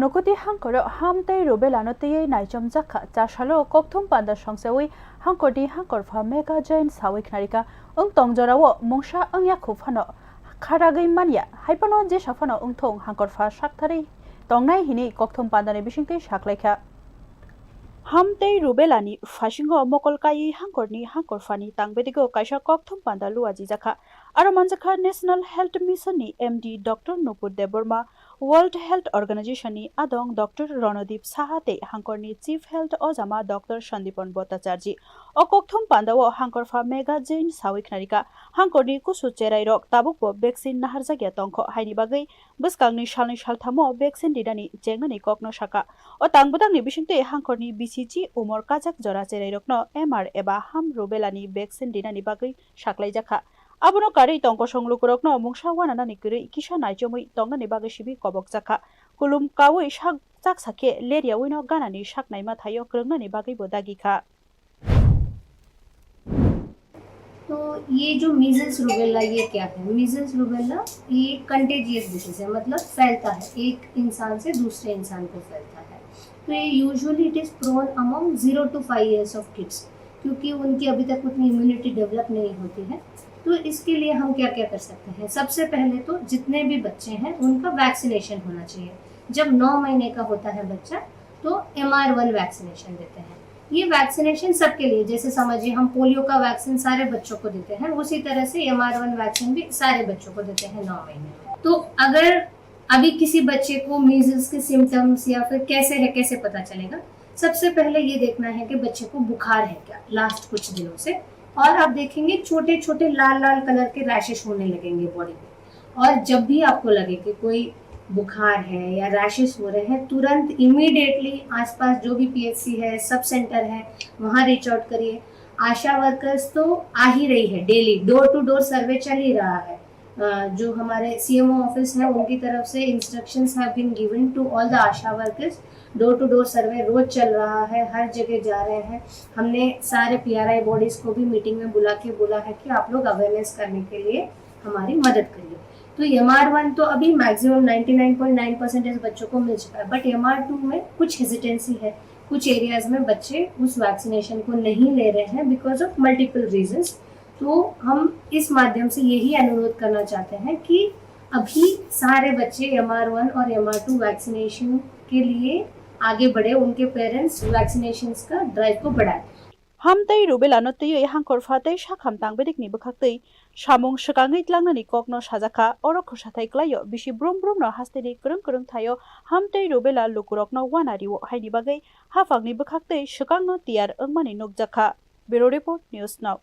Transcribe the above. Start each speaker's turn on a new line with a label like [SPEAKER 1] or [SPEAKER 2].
[SPEAKER 1] Unakoti Hangkhoro hamtei rubellano tei naijom jakha chashalo kokthum panda songsewi Unakoti Hangkhoro mega giant sawik narika tongjorao mongsa angya khufano kharagai mania haipano je safano ungthong Hangkhoro sakthari tongnai hini kokthum panda ni bisingtei saklaikha hamtei rubellani fashingo mokolkai Hangkhorni Hangkhorfani tangbedigo kaisa kokthum panda luaji jakha aro manjakha National Health Mission ni MD Dr. Nupur Deborma World Health Organization ni adong Dr. Ronodip Sahate Hangkhorni Chief Health Ojama Dr. Sandipon Bhattacharji o kokthum pandao Hangkhorfa mega giant sawik narika Hangkhorni kusu cherai rok tabukbo vaccine naharjagya tongkho haini bagai bwskangni salni salthamo vaccine didani jengnani kokno saka o tangbudangni bisingte Hangkhorni BCG umor kajak jora cherai rokno MR eba ham rubellani vaccine dinani bagai saklai jakha abono kari tongko songlukurokno mungsa wananani kiri kisa naijomui tongnani bagai sibi kobok jakha kulum kawi sak jak sake leria wino ganani saknaima thayo krungnani bagai bodagi kha।
[SPEAKER 2] तो ये जो measles rubella ये क्या है? Measles rubella ये contagious disease है, मतलब फैलता है, एक इंसान से दूसरे इंसान को फैलता है। तो ये usually it is prone among 0 to 5 years of kids, क्योंकि उनकी अभी तक उतनी इम्यूनिटी डेवलप नहीं होती है। तो इसके लिए हम क्या क्या कर सकते हैं? सबसे पहले तो जितने भी बच्चे हैं उनका वैक्सीनेशन होना चाहिए। जब 9 महीने का होता है बच्चा तो MR1 वैक्सीनेशन देते हैं। ये वैक्सीनेशन सबके लिए, जैसे समझिए हम पोलियो का वैक्सीन सारे बच्चों को देते हैं, उसी तरह से MR1 वैक्सीन भी सारे बच्चों को देते हैं 9 महीने में। तो अगर अभी किसी बच्चे को मीजल्स के सिम्टम्स या फिर कैसे है, कैसे पता चलेगा? सबसे पहले ये देखना है कि बच्चे को बुखार है क्या लास्ट कुछ दिनों से, और आप देखेंगे छोटे छोटे लाल लाल कलर के रैशेस होने लगेंगे बॉडी में। और जब भी आपको लगे कि कोई बुखार है या रैशेस हो रहे हैं, तुरंत इमीडिएटली आसपास जो भी PHC है, सब सेंटर है, वहाँ रीच आउट करिए। आशा वर्कर्स तो आ ही रही है, daily door to door survey चल ही रहा है। जो हमारे CMO ऑफिस है उनकी तरफ से instructions have been given to all the ASHA workers. Door to door survey रोज चल रहा है, हर जगह जा रहे हैं। हमने सारे PRI बॉडीज को भी मीटिंग में बुला के बोला है कि आप लोग अवेयरनेस करने के लिए हमारी मदद करिए। तो MR1 तो अभी मैक्सिमम 99.9% बच्चों को मिल चुका है, बट MR2 में कुछ हेजिटेंसी है। कुछ एरियाज में बच्चे उस वैक्सीनेशन को नहीं ले रहे हैं बिकॉज ऑफ मल्टीपल रीजंस। तो हम इस माध्यम से यही अनुरोध करना चाहते हैं कि अभी सारे बच्चे MR1 और MR2 वैक्सीनेशन के लिए आगे बढ़े, उनके पेरेंट्स वैक्सीनेशन का ड्राइव को बढ़ाएं।
[SPEAKER 1] hamtei rubellano tei Hangkhorfa tei sakham tangbedik ni bwkhaktei samung swkangui tlangnani kokno sajakha oro khwsathai klaio bisi brum brum no hasteni krung krung thayo hamtei rubella lukurokno wanariwo haini bagai hafangni bwkhaktei swkangno tiyar wngmani nukjakha। Bureau Report News Now।